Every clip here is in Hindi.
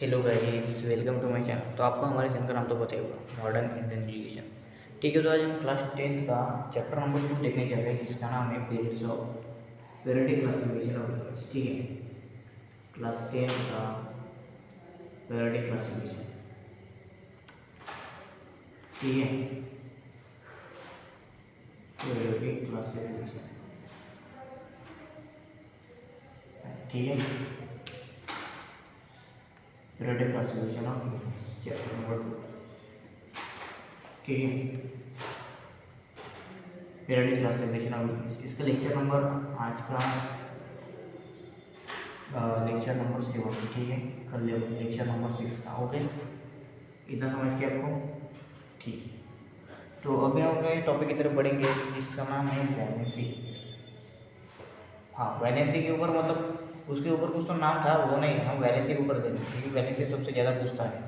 Hello guys, welcome to my channel. तो आपको हमारे चैनल का नाम तो पता ही होगा, मॉडर्न इंडियन एजुकेशन। ठीक है, तो आज हम क्लास 10th का चैप्टर नंबर 2 देखने जा रहे हैं, जिसका नाम है periods of periodic classification of elements. ठीक है, क्लास 10th का पीरियडिक क्लासिफिकेशन। ठीक है, पीरियडिक क्लासिफिकेशन। ठीक है, periodic classification of elements chapter number 2। ठीक है, पीरियडिक क्लासिफिकेशन ऑफ एलिमेंट्स, इसका लेक्चर नंबर आज का लेक्चर नंबर 7। ठीक है, कल लेक्चर नंबर 6 था। ओके, इतना समझ के आपको ठीक है। तो अभी हम अपने टॉपिक की तरफ बढ़ेंगे, जिसका नाम है वैलेंसी। हाँ, वैलेंसी के ऊपर मतलब उसके ऊपर कुछ तो नाम था, वो नहीं, हम वैलेंसी के ऊपर देंगे क्योंकि वैलेंसी सबसे ज़्यादा पूछता है।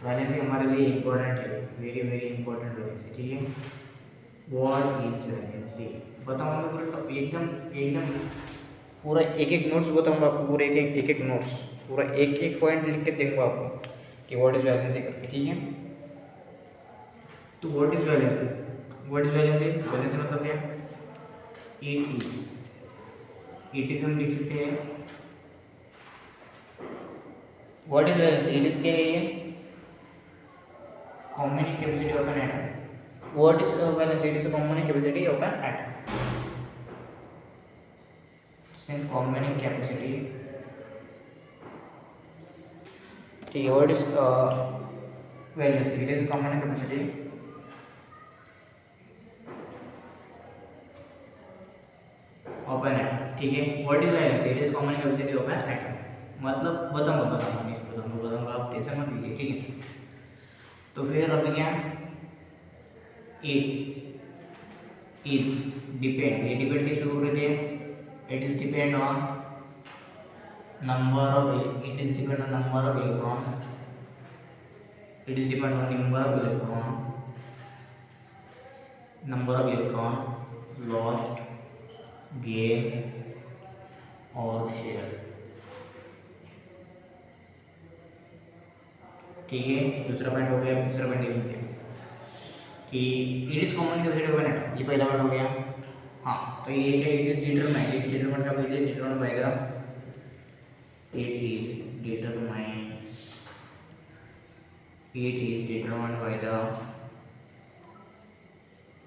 वैलेंसी हमारे लिए इम्पोर्टेंट है, वेरी वेरी इंपॉर्टेंट वैलेंसी। ठीक है, व्हाट इज वैलेंसी बताऊँगा पूरा टॉपिक एकदम एकदम पूरा एक एक नोट्स बताऊंगा आपको, पूरे एक एक नोट्स, पूरा एक एक पॉइंट लिख के दूंगा आपको कि व्हाट इज वैलेंसी करके। ठीक है, तो what is valency, what is valency, valency मतलब क्या, इट इज हम लिख सकते हैं। What is valency, it is क्या है ये, common capacity of an atom. What is valency, it is common capacity of an atom. Common capacity. ठीक है, what is valency, it is common capacity of an atom. ठीक है, what is valency, it is common capacity of an atom. मतलब बताऊंगा आप टेंशन मत लीजिए। ठीक है, तो फिर अब क्या, इट इज डिपेंड, ये डिपेंड किस पे हो रहे थे, it is depend on number of, it is depend on number of electron, it is depend on number of electron lost, gain और शेयर। ठीक है, दूसरा पॉइंट हो गया। तीसरा पॉइंट लिखते हैं कि it is common capacity of an atom, ये पहला पॉइंट हो गया। हाँ, तो ये क्या, it is determined, it determined का कीजिए, डिटरमाइंड पाएगा, it is determined by the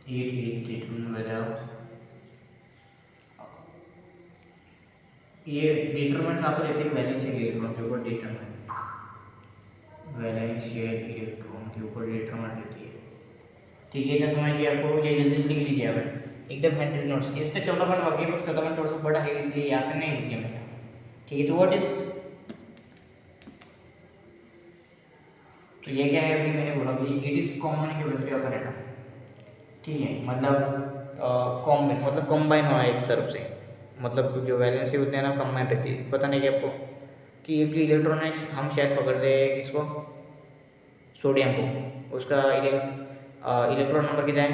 it is determined by the ये डिटरमाइंड कहाँ पर रहते हैं, वैलेंशियल इलेक्ट्रॉन के ऊपर डिटरमाइंड, वैलेंशियल इलेक्ट्रॉन के ऊपर डिटरमाइंड रहती है। ठीक है, क्या समझ गया आपको, ये जल्दी से लिख लीजिए आप एकदम 100 नोट्स। इसका 14 पॉइंट बाकी है, पर 14 पॉइंट थोड़ा सा बड़ा है, इसलिए यहाँ पे नहीं लिख मैंने। ठीक है, तो व्हाट इज, तो ये क्या है, अभी मैंने बोला कि it is common capacity of an atom. ठीक है, मतलब कॉम्बाइन, मतलब कॉम्बाइन होना है एक तरफ से, मतलब जो वैलेंसी होती है ना, कॉम्बाइन रहती है। पता नहीं कि आपको कि एक इलेक्ट्रॉन है, हम शायद पकड़ते हैं किसको, सोडियम को, उसका इलेक्ट्रॉन नंबर कितना है,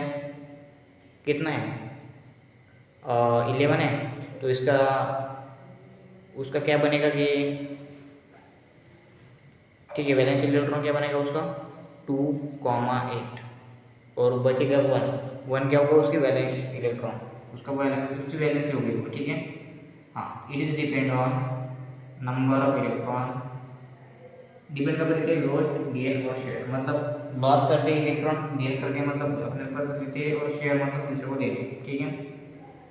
कितना है, 11 है। तो इसका उसका क्या बनेगा कि, ठीक है, वैलेंस इलेक्ट्रॉन क्या बनेगा उसका 2,8, और बचेगा 1 क्या होगा उसकी वैलेंस इलेक्ट्रॉन, उसका उसकी वैलेंसी होगी। ठीक है, हाँ, it is depend on number of electron, depend कर करते हैं लॉस, गेन और शेयर। मतलब लॉस करते हैं इलेक्ट्रॉन, गेन करके मतलब अपने ऊपर लेते हैं, और शेयर मतलब दूसरे को देते हैं। ठीक है,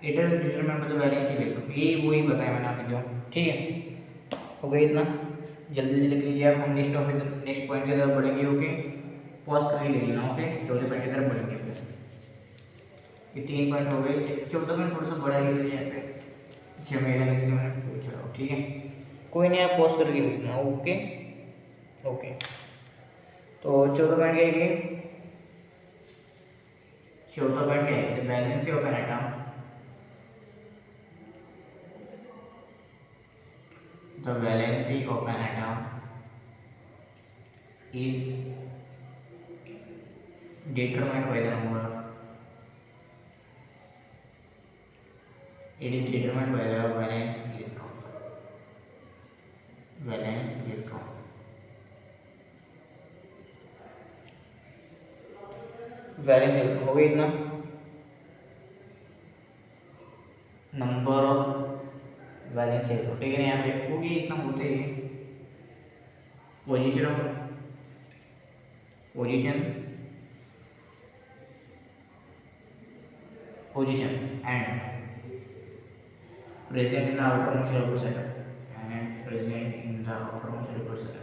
इट इज डिटरमाइंड मतलब वैलेंस इलेक्ट्रॉन, ये वही बताया मैंने आपको जो। ठीक है, हो गया इतना, जल्दी से लिख लीजिए आप। हम नेक्स्ट टॉपिक, नेक्स्ट पॉइंट की तरफ बढ़ेंगे। ओके, पॉज करके ले लेना। ओके, चौथे पॉइंट की तरफ बढ़ेंगे। फिर ये 3 पॉइंट हो गए, चौथा पॉइंट थोड़ा सा बड़ा है, इसलिए यहाँ पे जमेगा नहीं, इसलिए मैंने पूछ रहा हूँ। ठीक है, कोई नहीं, आप पॉज करके लिखना। ओके ओके, तो चौथा पॉइंट क्या है, चौथा पॉइंट क्या है, the valency of an atom, the valency of an atom is determined by the number, it is determined by the valence electron, valence electron। Valence electron हो गया इतना, नंबर ऑफ वैलेंस इलेक्ट्रॉन, ठीक है ना, यहाँ पे हो गया इतना होते ही। Position of position position and present in the outermost molecular cell and present in the outermost molecular cell,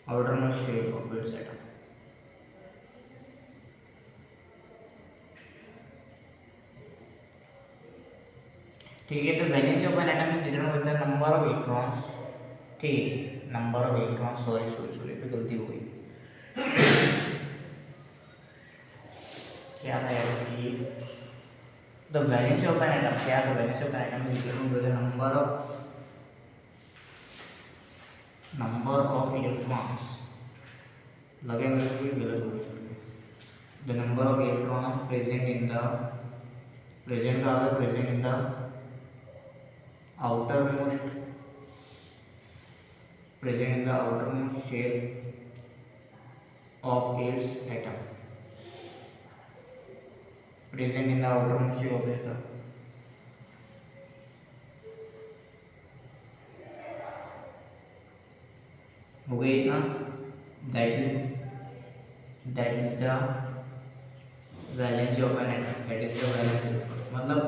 outermost shape of its atom. ठीक है, तो valency of an atom is determined by the number of electrons, ठीक है, नंबर ऑफ इलेक्ट्रॉन्स, सॉरी पे गलती हो गई, क्या है कि the valency of an atom, क्या है valency of an atom is determined by the number of electrons, लगे मेरे को गलत हो गई, the number of electrons present in the outermost shell of its atom, present in the outermost shell of its atom. हो गया इतना, that is the valency of an atom, that is the valence electron, मतलब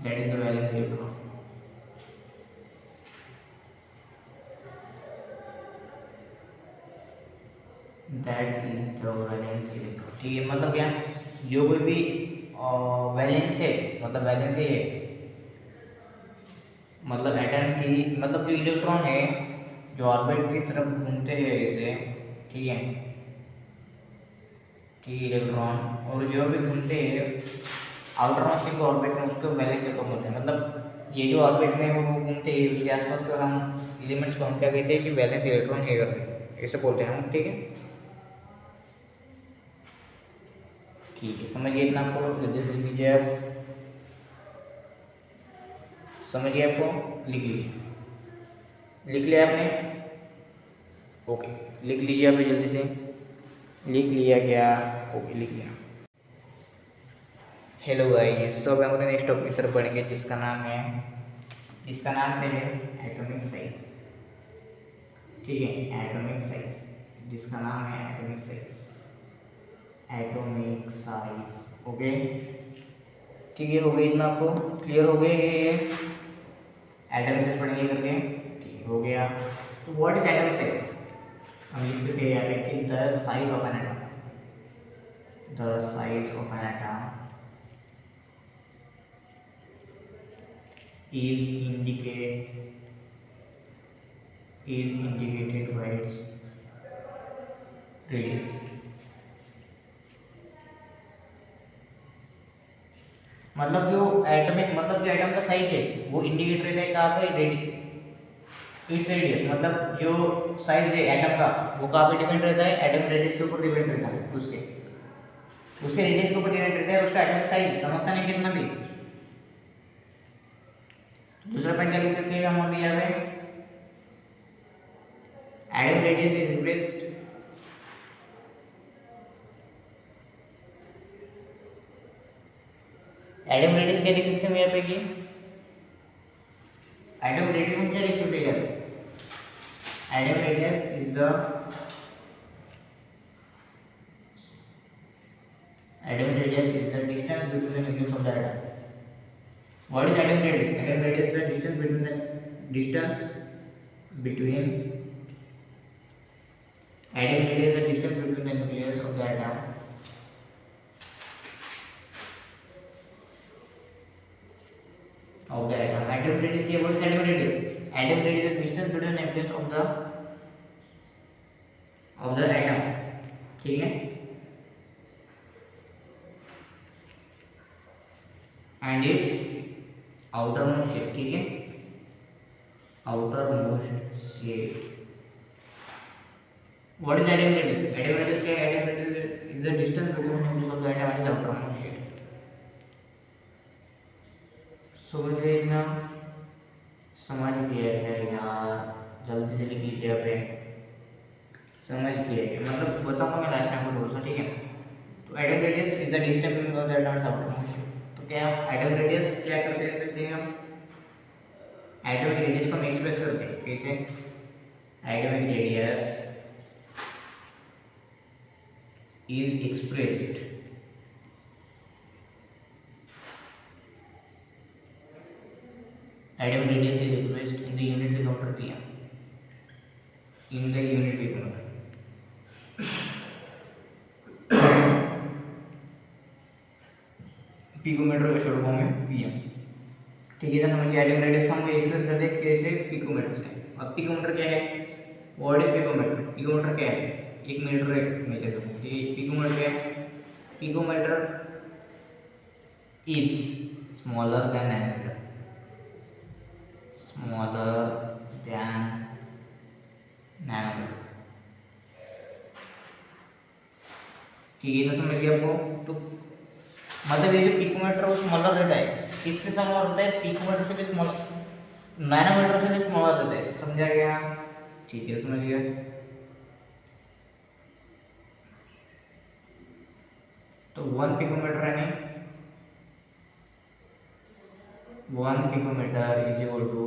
that is the valence electron, that is the valence electron, ठीक है, मतलब क्या, जो कोई भी वैलेंस है, मतलब वैलेंस है, मतलब एटम की, मतलब जो इलेक्ट्रॉन है जो ऑर्बिट की तरफ घूमते हैं ऐसे, ठीक है, ठीक, इलेक्ट्रॉन और जो भी घूमते हैं आउटर मोस्ट के ऑर्बिट में, उसको वैलेंस इलेक्ट्रॉन बोलते हैं, मतलब ये जो ऑर्बिट में वो घूमते हैं उसके आसपास को हम एलिमेंट्स को हम क्या कहते हैं कि वैलेंस इलेक्ट्रॉन है करते हैं, ऐसे बोलते हैं हम, ठीक है, ठीक है, समझिए इतना, आपको जल्दी से लिख लीजिए, आप समझिए, आपको लिख लिया आपने, ओके, लिख लीजिए आप जल्दी से, लिख लिया क्या, ओके, लिख लिया। हेलो गाइस, तो अब हम अपने नेक्स्ट टॉपिक की तरफ बढ़ेंगे जिसका नाम है एटॉमिक साइज, ठीक है, एटॉमिक साइज, जिसका नाम है एटॉमिक साइज, ओके, ठीक है, हो गया इतना, आपको क्लियर हो गया ये एटॉमिक साइज पढ़ेंगे करके, ठीक हो गया। तो व्हाट इज एटॉमिक साइज, हम लिख सकते हैं यहाँ पे कि the size of an atom is indicated by its radius, मतलब जो एटम का साइज है वो इंडिकेट रहता है कहाँ पे, इट्स रेडियस, मतलब जो साइज है एटम का वो कहाँ पे डिपेंड रहता है, एटम रेडियस के ऊपर डिपेंड रहता है, उसके रेडियस के ऊपर डिपेंड रहता है उसका एटॉमिक साइज, समझता नहीं कितना भी। दूसरा पॉइंट क्या लिख सकते हैं हम अभी यहाँ पे, atom radius is replaced atom radius क्या लिख सकते हैं यहाँ पे कि एटम रेडियस हम क्या लिख सकते हैं यहाँ पे, atom radius is the distance between the nucleus of the atom. What is atom radius? Atom radius is the distance between the nucleus of the atom. Atom radius क्या, what is atom radius? Atom radius is the distance between the nucleus of the atom, ठीक है, and its outermost shape, ठीक है, outermost shape. What is atom radius? Atom radius क्या है, atom radius is the distance between the nucleus of the atom and its outermost shape. समझ गए ना, समझ गया है यार, जल्दी से लिख लीजिए यहाँ पे, समझ गए मतलब बताऊंगा मैं लास्ट में आपको थोड़ा सा, ठीक है। तो atom radius is the distance between the atoms outermost. तो क्या एटम रेडियस क्या करते सकते हैं हम, एटॉमिक रेडियस को हम एक्सप्रेस करते हैं कैसे, atomic radius is expressed atomic radius is expressed in the unit picometre PM, in the unit picometre. Picometre का शॉर्ट फॉर्म है पीएम, ठीक है ना। समझ गया, एटॉमिक रेडियस को हम एक्सप्रेस करते हैं कैसे, पिकोमीटर से। अब पिकोमीटर क्या है, व्हाट इज पिकोमीटर, पिकोमीटर क्या है, एक मीटर एक मेजर करते हैं, ठीक है। पिकोमीटर क्या है, picometre is smaller than nanometre, smaller than nanometre, ठीक है ना। समझ गया आपको। तो मतलब ये जो पिकोमीटर वो स्मॉलर रहता है, किससे स्मॉलर होता है, पिकोमीटर से भी स्मॉलर, नैनोमीटर से भी स्मॉलर रहता है, समझा गया, ठीक है, समझ गया। तो 1 पिकोमीटर है नहीं, 1 picometre is equal to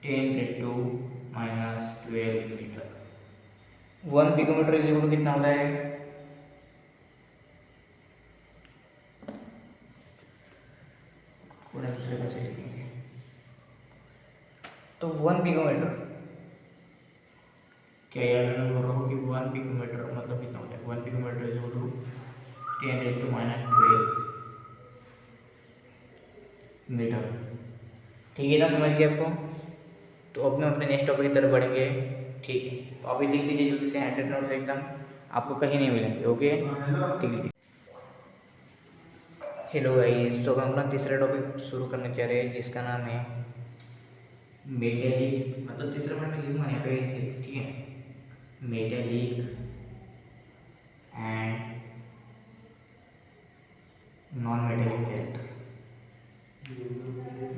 10⁻⁻12 metre. 1 picometre is equal to कितना होता है, दूसरे का से लिखेंगे। तो 1 पिकोमीटर क्या याद मैं बोल रहा हूँ कि 1 पिकोमीटर मतलब कितना होता है, 1 picometre is equal to 10⁻12 metre, ठीक है ना। समझ गए आपको। तो अब हम अपने नेक्स्ट टॉपिक की तरफ बढ़ेंगे, ठीक है। तो अभी लिख लीजिए जल्दी से, हैंड रिटन नोट्स एकदम आपको कहीं नहीं मिलेंगे, ओके, ठीक है। हेलो गाइस, तो हम अपना तीसरा टॉपिक शुरू करने जा रहे हैं जिसका नाम है मेटेलिक, मतलब तीसरा पार्ट में लिखूंगा यहाँ पे ऐसे, ठीक है। Metallic and non metallic character,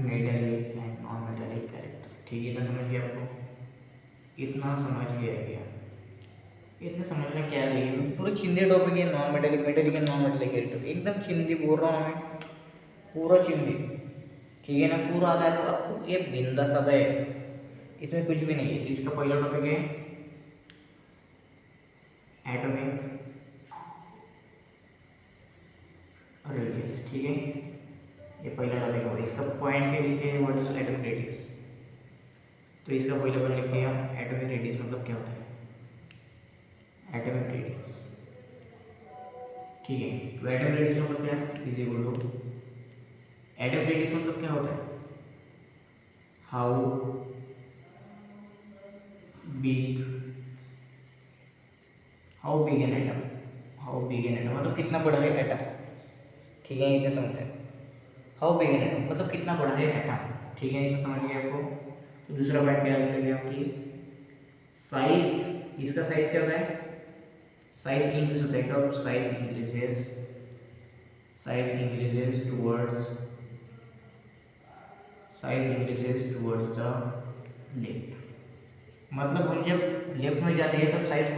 metallic and non metallic character, ठीक है ना। समझ गया आपको, इतना समझ गया क्या, इतना समझना क्या लगेगा, पूरा चिंदी टॉपिक है, non metallic, metallic and non metallic character, एकदम चिंदी बोल रहा हूँ मैं, पूरा चिंदी, ठीक है ना। पूरा आता है तो आपको ये बिंदास आता है, इसमें कुछ भी नहीं है। तो इसका पहला टॉपिक है एटॉमिक रेडियस, ठीक है, ये पहला टॉपिक होगा। इसका पॉइंट क्या लिखते हैं, व्हाट इज एटॉमिक रेडियस। तो इसका पहला पॉइंट लिखते हैं हम, एटॉमिक रेडियस मतलब क्या होता है, एटॉमिक रेडियस, ठीक है। तो एटॉमिक रेडियस मतलब क्या है, is equal to, atomic radius मतलब क्या होता है, how big, how big an atom, how big an atom मतलब कितना बड़ा है एटम, ठीक है, इतना समझ है। हाउ बिग एन एटम मतलब कितना बड़ा है एटम, ठीक है, इतना समझ गया आपको। तो दूसरा पॉइंट क्या लिखेंगे आपकी, साइज, इसका साइज क्या होता है, साइज इंक्रीज होता है, कब, size increases, size increases towards, size increases towards the left, मतलब हम जब लेफ्ट में जाते हैं तब साइज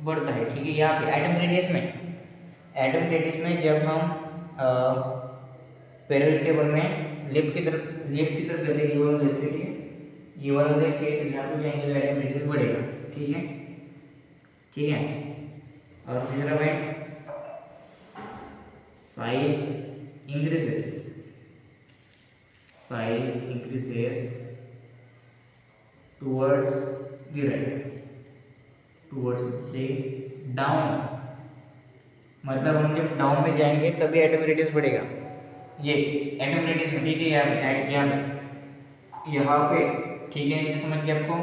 बढ़ता है, ठीक है। यहाँ पे एटॉमिक रेडियस में, एटॉमिक रेडियस में जब हम पीरियोडिक टेबल में लेफ्ट की तरफ जाते हैं, ये वाला देखते हैं, ये वाला देख के यहाँ पे जाएंगे तो एटॉमिक रेडियस बढ़ेगा, ठीक है, ठीक है। और तीसरा point, size increases, size increases towards the right, towards से डाउन, मतलब हम जब डाउन में जाएंगे तभी एटॉमिक रेडियस बढ़ेगा, ये एटॉमिक रेडियस में, ठीक है। यहाँ पे, ठीक है, ये समझ गए आपको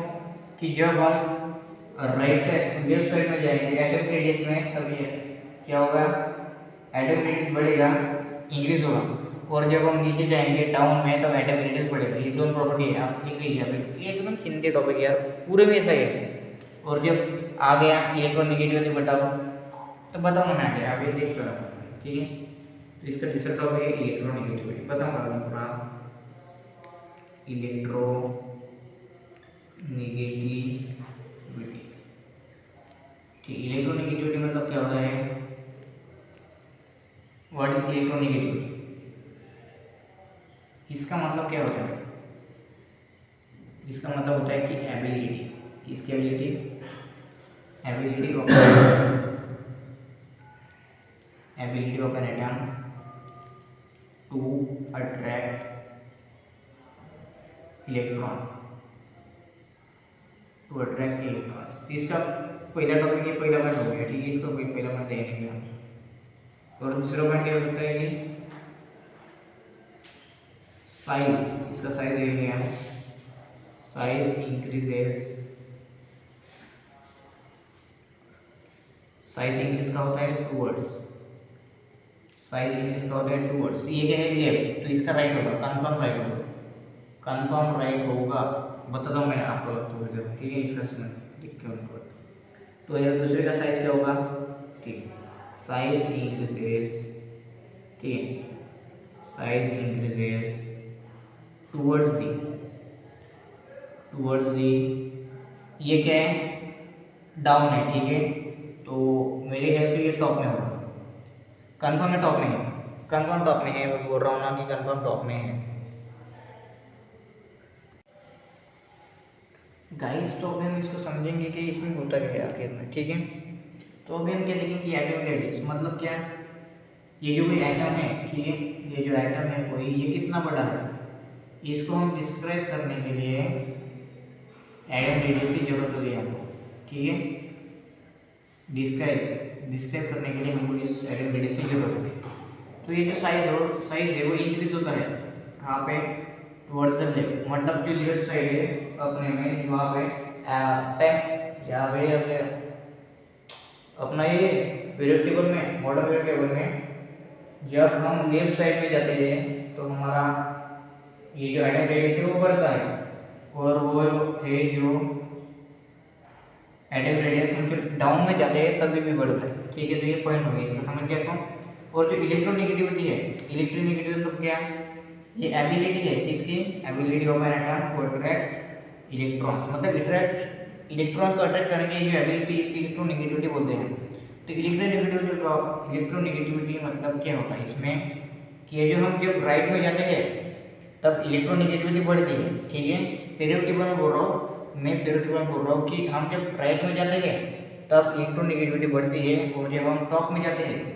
कि जब हम राइट साइड, लेफ्ट साइड में जाएंगे एटॉमिक रेडियस में, तब ये क्या होगा, एटॉमिक रेडियस बढ़ेगा, इंक्रीज होगा, और जब हम नीचे जाएंगे डाउन में तब एटॉमिक रेडियस बढ़ेगा। ये दोनों प्रॉपर्टी है, आप लिख लीजिए यहाँ पे, ये एकदम चिंतित टॉपिक है यार, पूरे में ऐसा ही है। और जब आ गया इलेक्ट्रोनेगेटिविटी बताओ, तो बताऊँ मैं आगे, आप ये देख कर, ठीक है। तो इसका तीसरा टॉपिक है इलेक्ट्रोनेगेटिविटी, बताऊँगा पूरा, इलेक्ट्रो नेगेटिविटी। ठीक, इलेक्ट्रोनेगेटिविटी मतलब क्या होता है? What is electronegativity? इसका मतलब क्या होता है? इसका मतलब होता है कि एबिलिटी, किसकी ability? Ability of an atom to attract electron, तो इसका पहला टॉपिक ये पहला पॉइंट हो गया। ठीक है, इसको पहला पॉइंट देखेंगे हम। और दूसरा पॉइंट क्या हो सकता है कि साइज, इसका साइज देखेंगे हम। साइज इंक्रीज का होता है टूवर्ड्स, साइज इंक्रीज का होता है टूवर्ड्स। ये क्या है? लेफ्ट, तो इसका राइट होगा, कंफर्म राइट होगा, बताता हूँ मैं आपको थोड़ी देर। ठीक है, इसका समझ लिख के उनको। तो यार दूसरे का साइज क्या होगा? ठीक, साइज इंक्रीजेस, ठीक है, साइज इंक्रीजेस टूवर्ड्स दी, ये क्या है? डाउन है। ठीक है, तो मेरे ख्याल से ये टॉप में होगा। कंफर्म है टॉप में है, कंफर्म टॉप में है, मैं बोल रहा हूँ ना कि कंफर्म टॉप में है। गाइस, तो अभी हम इसको समझेंगे कि इसमें होता क्या है आखिर में। ठीक है, तो अभी हम क्या देखेंगे? एटम रेडियस मतलब क्या? ये जो भी एटम है, ठीक है, ये जो एटम है कोई, ये कितना बड़ा है, इसको हम डिस्क्राइब करने के लिए एटम रेडियस की जरूरत होगी हमको। ठीक है, डिस्क्राइब करने के लिए हमको इस एटम रेडियस की जरूरत होगी। तो ये जो साइज है वो इंक्रीज होता है कहाँ पे? टुवर्ड्स द लेफ्ट, मतलब जो लेफ्ट साइड है अपने में, वहाँ पे यहाँ पे अपना ये पीरियड टेबल में, मॉडर्न पीरियड टेबल में जब हम लेफ्ट साइड में जाते हैं तो हमारा ये जो एटम रेडियस है वो बढ़ता है, और वो है जो एटम रेडियस हम जब डाउन में जाते हैं तभी भी बढ़ता है। ठीक है, तो ये पॉइंट हो गया, इसका समझ गया आपको। और जो इलेक्ट्रोनेगेटिविटी है, इलेक्ट्रोनेगेटिविटी मतलब क्या? ये एबिलिटी है, इसकी ability of an atom to attract electrons, मतलब इलेक्ट्रॉन्स को अट्रैक्ट करने की जो एबिलिटी, इसकी इलेक्ट्रोनेगेटिविटी बोलते हैं। तो इलेक्ट्रोनेगेटिविटी मतलब क्या होता है इसमें कि ये जो हम जब राइट में जाते हैं तब इलेक्ट्रोनेगेटिविटी बढ़ती है। ठीक है, पीरियड टेबल में बोल रहा हूँ कि हम जब राइट में जाते हैं तब इलेक्ट्रोनेगेटिविटी बढ़ती है, और जब हम टॉप में जाते हैं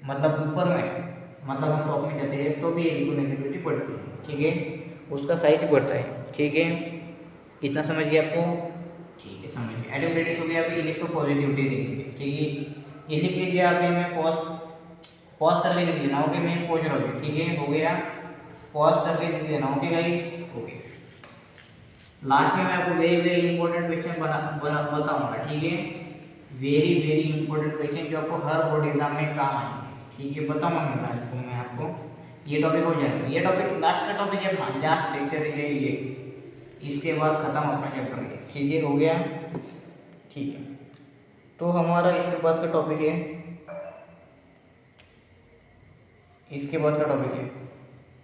मतलब ऊपर में, मतलब हम टॉप में जाते हैं तो भी इलेक्ट्रोनेगेटिविटी बढ़ती है। ठीक है, उसका साइज बढ़ता है। ठीक है, इतना समझ गया आपको? ठीक है, समझ गया। एटम रेडियस हो गया। अभी इलेक्ट्रोपॉजिटिविटी देखेंगे। ठीक है, ये लिख लीजिए आप, मैं पॉज करके लिख लेना। ओके, मैं पहुँच रहा हूँ। ठीक है, हो गया, पॉज करके लिख लेना। Okay guys, okay. लास्ट में मैं आपको वेरी इंपॉर्टेंट क्वेश्चन बताऊंगा। ठीक है, वेरी इंपॉर्टेंट क्वेश्चन जो आपको हर बोर्ड एग्जाम में काम आएंगे। ठीक है, बताऊंगा मैं आपको ये टॉपिक हो जाएगा। ये टॉपिक लास्ट का टॉपिक है अपना, लास्ट लेक्चर है ये, इसके बाद खत्म अपना चैप्टर है। ठीक है, हो गया। ठीक है, तो हमारा इसके बाद का टॉपिक है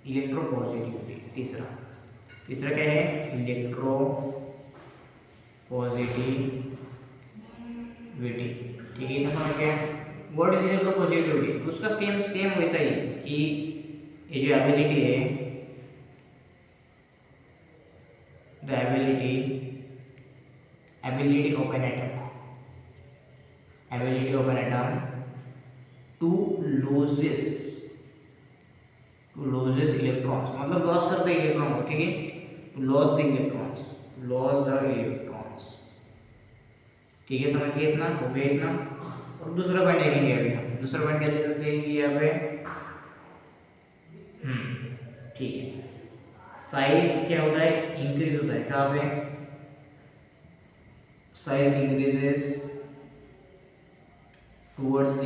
इलेक्ट्रोपॉजिटिविटी। तीसरा क्या है? इलेक्ट्रोपॉजिटिविटी। ठीक है, इतना समझ गया। What is electropositivity? उसका सेम वैसा ही कि ये जो एबिलिटी है, the ability of an atom to loses electrons, मतलब लॉस करता है इलेक्ट्रॉन को। ठीक है, टू लॉस द इलेक्ट्रॉन्स। ठीक है, समझ गए? इतना हो गया, इतना। और दूसरा पॉइंट देखेंगे अभी हम। दूसरा पॉइंट कैसे करते हैं कि यहाँ पे ठीक है, साइज क्या होता है? इंक्रीज होता है। कहाँ पे? Size increases towards the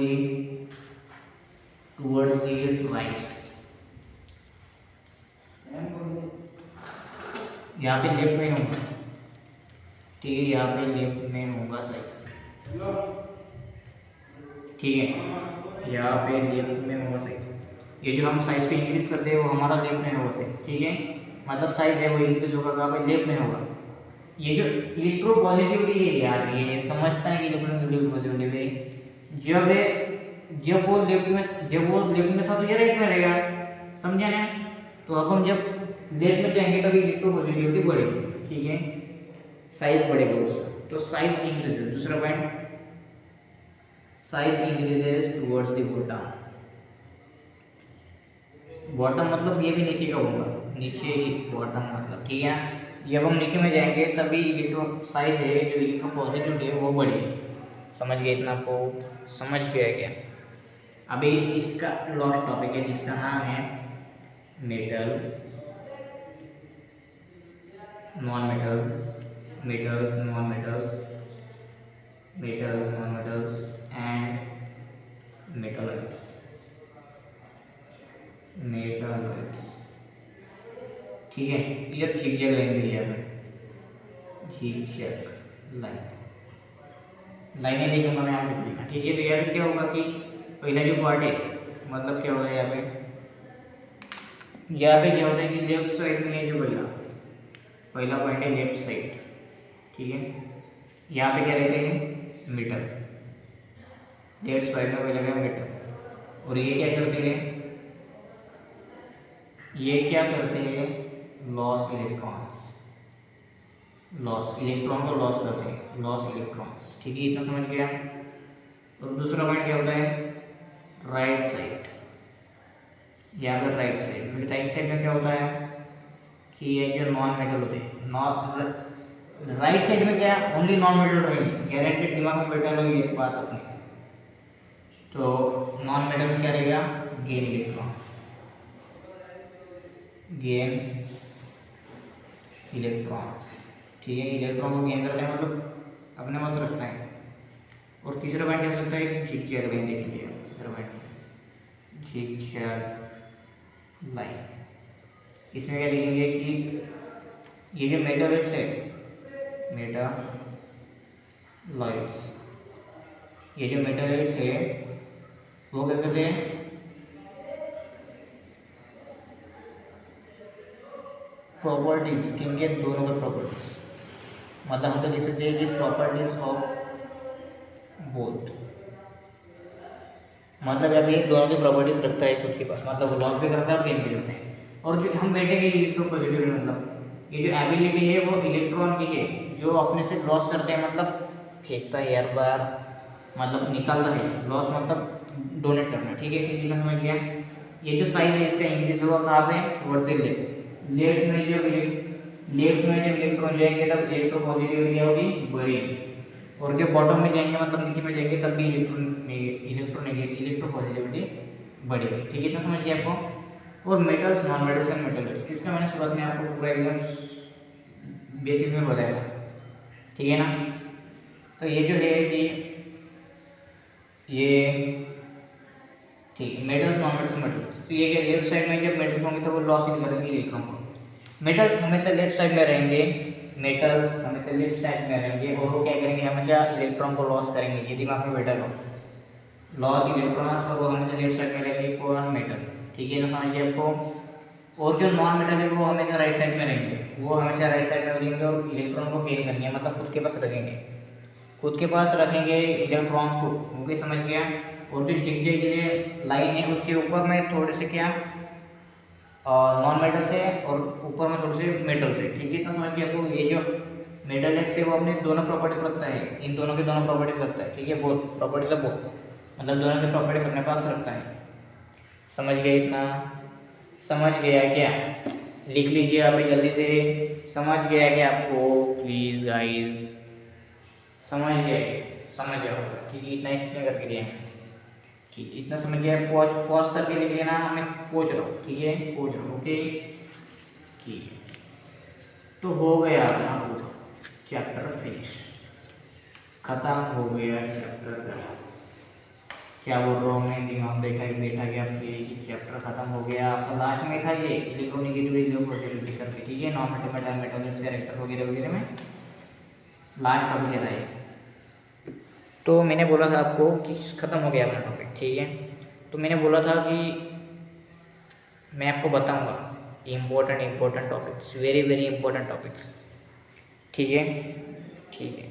right. यहाँ पे लेफ्ट में होगा। ठीक है, यहाँ पे लेफ्ट में होगा साइज। ठीक है, यहाँ पे लेफ्ट में होगा साइज। ये जो हम साइज को इंक्रीज करते हैं वो हमारा लेफ्ट में होगा साइज। ठीक है, मतलब साइज है वो इंक्रीज होगा कहाँ पे? लेफ्ट में होगा। ये जो इलेक्ट्रोपॉजिटिविटी है यार, ये समझता है कि इलेक्ट्रोपॉजिटिविटी जब वो लेफ्ट में था तो ये राइट में रहेगा, समझा ना। तो अब हम जब लेफ्ट में जाएंगे तभी इलेक्ट्रोपॉजिटिविटी बढ़ेगी, ठीक है, साइज बढ़ेगा उसका, तो साइज इंक्रीजेस। दूसरा point, size increases towards the bottom. Bottom मतलब ये भी नीचे का होगा, नीचे ही बॉटम मतलब, ठीक है। जब हम नीचे में जाएंगे तभी इलेक्ट्रो साइज है जो इलेक्ट्रोपॉजिटिविटी है वो बढ़ेगी। समझ गए इतना, आपको समझ गया क्या। अभी इसका लास्ट टॉपिक है जिसका नाम है metal, non metals, metals, non metals, metal, non metals and metalloids, metalloids, ठीक है। क्लियर, झिकझैक लाइन भी है यहाँ पे, झिकझैक लाइन, लाइनें देखूंगा मैं यहाँ पे लिखना, ठीक है। तो यहाँ पे क्या होगा कि पहला जो पार्ट है, मतलब क्या होगा यहाँ पे क्या होता है कि लेफ्ट साइड में है जो पहला पॉइंट है लेफ्ट साइड, ठीक है। यहाँ पे क्या रहते हैं मीटर, लेफ्ट साइड में पहला क्या मीटर, और ये क्या करते हैं, लॉस इलेक्ट्रॉन्स, लॉस इलेक्ट्रॉन को लॉस करते हैं, लॉस इलेक्ट्रॉन्स, ठीक है। इतना समझ गया। और दूसरा पॉइंट क्या होता है राइट साइड, यहाँ पर राइट साइड में क्या होता है कि ये जो नॉन मेटल होते हैं, राइट साइड में क्या ओनली नॉन मेटल रहेंगे, गारंटेड, दिमाग में बैठा लो ये बात अपनी। तो नॉन मेटल में क्या रहेगा गेन इलेक्ट्रॉन, गेन इलेक्ट्रॉन्स, ठीक है। इलेक्ट्रॉन को गेन करते हैं मतलब अपने पास रखता है। और तीसरा पॉइंट हो सकता है झिकझैक लाइन, देखेंगे तीसरा पॉइंट झिकझैक लाइन। इसमें क्या लिखेंगे कि ये जो मेटालॉइड्स है, मेटालॉइड्स, ये जो मेटालॉइड्स है वो क्या करते हैं प्रॉपर्टीज, किनके दोनों के प्रॉपर्टीज, मतलब हम तो देख सकते हैं कि प्रॉपर्टीज ऑफ बोथ, मतलब अभी दोनों की प्रॉपर्टीज रखता है खुद के पास, मतलब लॉस भी करता है और गेन भी करता है। और जो हम बैठेंगे इलेक्ट्रोपॉजिटिविटी, मतलब ये जो एबिलिटी है वो इलेक्ट्रॉन की है जो अपने से लॉस करते हैं, मतलब फेंकता है यार बार, मतलब निकालता है, लॉस मतलब डोनेट करना, ठीक है। ठीक है, समझ गया। ये जो साइज है इसका इंक्रीज होगा कहाँ पे वर्सेल लेफ्ट में, जब इलेक्ट्रॉन जाएंगे तब इलेक्ट्रोपॉजिटिविटी क्या होगी बढ़ेगी, और जब बॉटम में जाएंगे मतलब नीचे में जाएंगे तब भी इलेक्ट्रोपॉजिटिविटी बढ़ेगी, ठीक है। इतना समझ गया आपको। और metals, non metals and metals, इसका मैंने शुरुआत में आपको पूरा एकदम बेसिक में बताया था, ठीक है ना। तो ये जो है कि ये ठीक है, मेटल्स, नॉन मेटल्स, मेटल्स, तो ये क्या लेफ्ट साइड में जब मेटल्स होंगे तो वो लॉस ही करेंगे इलेक्ट्रॉन को। मेटल्स हमेशा लेफ्ट साइड में रहेंगे, मेटल्स हमेशा लेफ्ट साइड में रहेंगे, और वो क्या करेंगे हमेशा इलेक्ट्रॉन को लॉस करेंगे, ये दिमाग में बैठा लो, लॉस इलेक्ट्रॉन्स, और वो हमेशा लेफ्ट साइड में रहेंगे कौन मेटल, ठीक है ना, समझिए आपको। और जो नॉन मेटल है वो हमेशा राइट साइड में रहेंगे, वो हमेशा राइट साइड में रहेंगे और इलेक्ट्रॉन को गेन करेंगे, मतलब खुद के पास रखेंगे, खुद के पास रखेंगे इलेक्ट्रॉन्स को, वो भी समझ गया। और जो झिकझैक के लिए लाइन है उसके ऊपर में थोड़े से क्या नॉन मेटल से और ऊपर में थोड़े से मेटल से, ठीक है। तो समझ गया आपको। ये जो मेटल एक्स है वो अपने दोनों प्रॉपर्टीज रखता है, इन दोनों के दोनों प्रॉपर्टीज रखता है, ठीक है, बोथ प्रॉपर्टीज ऑफ बोथ, मतलब दोनों की प्रॉपर्टीज अपने पास रखता है। समझ गए इतना, समझ गया क्या, लिख लीजिए आप जल्दी से, समझ गया क्या आपको, प्लीज़ गाइस, समझ गए, समझ जाओ, ठीक है। इतना एक्सप्लेन करके दिया है, ठीक है, इतना समझ गया। पॉज करके लिख लेना, मैं पूछ रहा हूँ, ठीक है, पूछ रहा हूँ, ओके, ठीक है। तो हो गया अपना चैप्टर फिनिश, खत्म हो गया चैप्टर। क्या बोल रहा हूँ मैं, दिमाग बैठा गया आपके कि चैप्टर खत्म हो गया आपका। लास्ट में था ये इलेक्ट्रोनेगेटिविटी, इलेक्ट्रोपॉजिटिविटी करके, ठीक है, non metal, metal, metals, character वगैरह वगैरह में लास्ट टॉपिक है ये। तो मैंने बोला था आपको कि ख़त्म हो गया अपना टॉपिक, ठीक है। तो मैंने बोला था कि मैं आपको बताऊंगा important topics, very very important topics, ठीक है, ठीक है।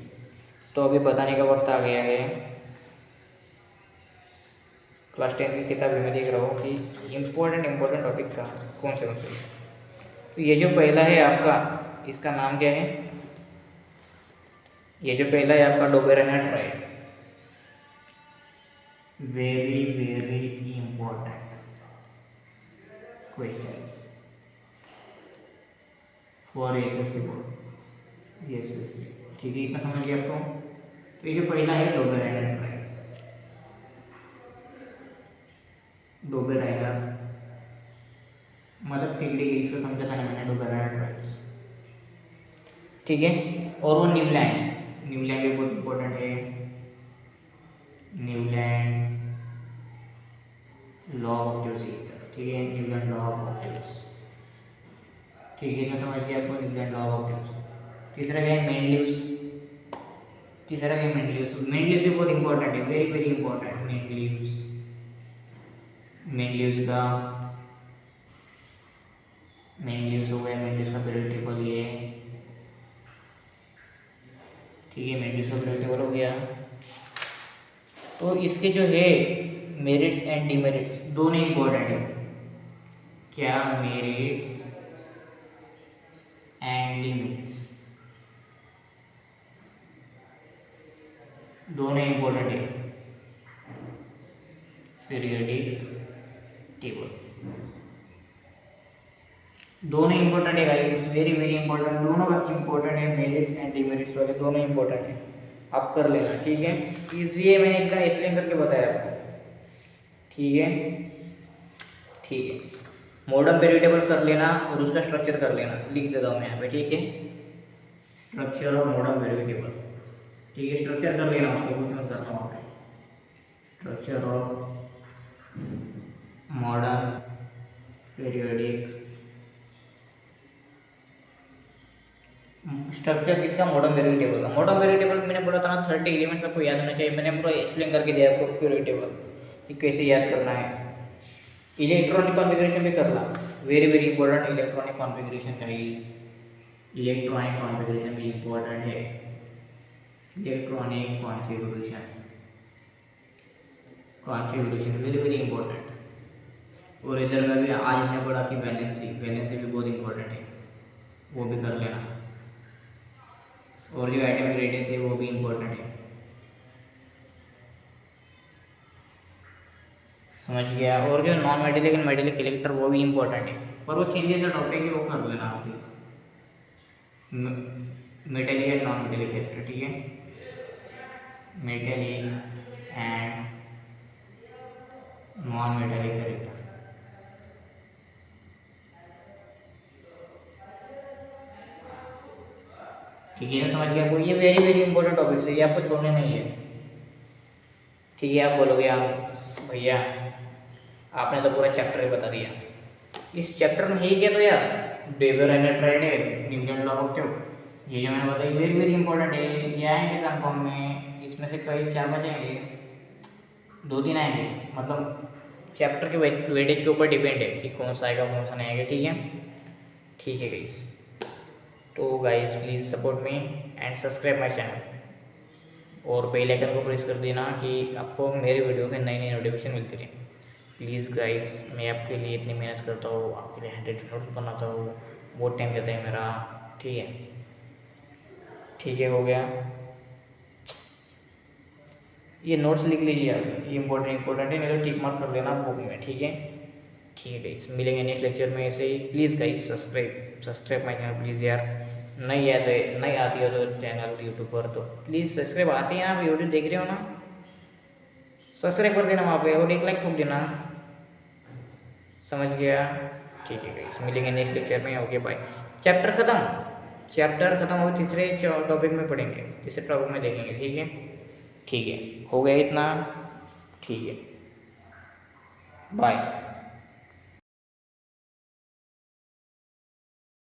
तो अभी बताने का वक्त आ गया है। क्लास 10 की किताब में देख रहा हूँ कि इम्पोर्टेंट टॉपिक का कौन से। तो ये जो पहला है आपका, इसका नाम क्या है? ये जो पहला है आपका Dobereiner triad. Very very important questions for SSC board, SSC. ठीक है, इतना समझ गया आपको? तो ये जो पहला है डोबेरेनर ट्राइड, डोबेरेनर मतलब तिगड़ी, इसका समझा था ना मैंने, डोबेरेनर ट्राइड्स। ठीक है, और वो न्यूलैंड, न्यूलैंड भी बहुत इंपॉर्टेंट है। न्यूलैंड लॉ ऑफ ऑक्टेव्स, ठीक है, न्यूलैंड लॉ ऑफ ऑक्टेव्स। ठीक है, इतना समझ गया आपको, न्यूलैंड लॉ ऑफ ऑक्टेव्स। तीसरा क्या है? मेंडलीव्स। तीसरा क्या है? मेंडलीव्स। मेंडलीव्स भी बहुत इंपॉर्टेंट है, very very important. Mendeleev's, Mendeleev's का, मेंडलीव्स हो गया, मेंडलीव्स का पीरियड टेबल ये। ठीक है, मेंडलीव्स का पीरियड टेबल हो गया। तो इसके जो है मेरिट्स एंड डिमेरिट्स दोनों इंपॉर्टेंट है। क्या? मेरिट्स एंड डिमेरिट्स दोनों इंपॉर्टेंट है। पीरियडिक टेबल दोनों इंपॉर्टेंट है गाइस, वेरी वेरी इंपॉर्टेंट। दोनों इंपॉर्टेंट है, मेरिट्स एंड डिमेरिट्स वाले दोनों इंपॉर्टेंट है। आप कर लेना, ठीक है। इजी है, मैंने इतना एक्सप्लेन करके बताया आपको। ठीक है, ठीक है। मॉडर्न पीरियड टेबल कर लेना और उसका स्ट्रक्चर कर लेना, लिख देता हूँ मैं यहाँ पे। ठीक है, structure of modern period table. ठीक है, स्ट्रक्चर कर लेना, उसको कुछ मत करना वहाँ पे। Structure of modern periodic structure किसका? मॉडर्न पीरियड टेबल का। मॉडर्न पीरियड टेबल मैंने बोला था ना 30 एलिमेंट्स आपको याद होना चाहिए। मैंने पूरा एक्सप्लेन करके दिया आपको पीरियड टेबल कि कैसे याद करना है। इलेक्ट्रॉनिक कॉन्फ़िगरेशन भी करना, very very important. Electronic configuration guys, electronic configuration भी इंपॉर्टेंट है। Electronic configuration, configuration very very important. और इधर में भी आज हमने पढ़ा कि वैलेंसी, वैलेंसी भी बहुत इंपॉर्टेंट है, वो भी कर लेना। और जो एटॉमिक रेडियस है वो भी इंपॉर्टेंट है, समझ गया। और जो नॉन मेटेलिक एंड मेटेलिक इलेक्टर वो भी इंपॉर्टेंट है, पर वो चेंजेस का टॉपिक है, वो कर लेना आप भी। मेटेलिक एंड नॉन मेटेलिक इलेक्टर, ठीक है, मेटेलिक एंड नॉन मेटेलिक इलेक्टर। ठीक है ना, समझ गया आपको? ये वेरी वेरी इंपॉर्टेंट टॉपिक्स है, ये आपको छोड़ने नहीं है। ठीक है, आप बोलोगे आप भैया आपने तो पूरा चैप्टर ही बता दिया। इस चैप्टर में ही क्या तो यार, डोबेरेनर ट्राइड है, न्यूलैंड लॉ ऑफ ऑक्टेव, ये जो मैंने बताया वेरी वेरी इंपॉर्टेंट है। ये आएंगे कंफर्म में, इसमें से कई 4 बचेंगे, 2-3 आएंगे। मतलब चैप्टर के वेटेज के ऊपर डिपेंड है कि कौन सा आएगा कौन सा नहीं आएगा। ठीक है, ठीक है गाइस। तो guys please support me and subscribe my channel और बेल आइकन को प्रेस कर देना कि आपको मेरे वीडियो के नई नई नोटिफिकेशन मिलती रहे। प्लीज़ गाइस, मैं आपके लिए इतनी मेहनत करता हूँ, आपके लिए 100 नोट्स बनाता हूँ, बहुत टाइम देता है मेरा। ठीक है, ठीक है, हो गया। ये नोट्स लिख लीजिए आप, ये इंपॉर्टेंट है, नहीं तो टिक मार्क कर लेना बुक में। ठीक है, ठीक है गाइस, मिलेंगे नेक्स्ट लेक्चर में ऐसे ही। Please guys subscribe my channel please यार। नहीं आती हो तो चैनल यूट्यूब पर, तो प्लीज़ सब्सक्राइब आती है, आप यूट्यूब देख रहे हो ना, सब्सक्राइब कर देना वहाँ पे और एक लाइक ठोक देना, समझ गया? ठीक है गाइस, मिलेंगे नेक्स्ट लेक्चर में। Okay bye. चैप्टर खत्म हो, तीसरे टॉपिक में पढ़ेंगे, तीसरे टॉपिक में देखेंगे। ठीक है, ठीक है, हो गया इतना। ठीक है, बाय।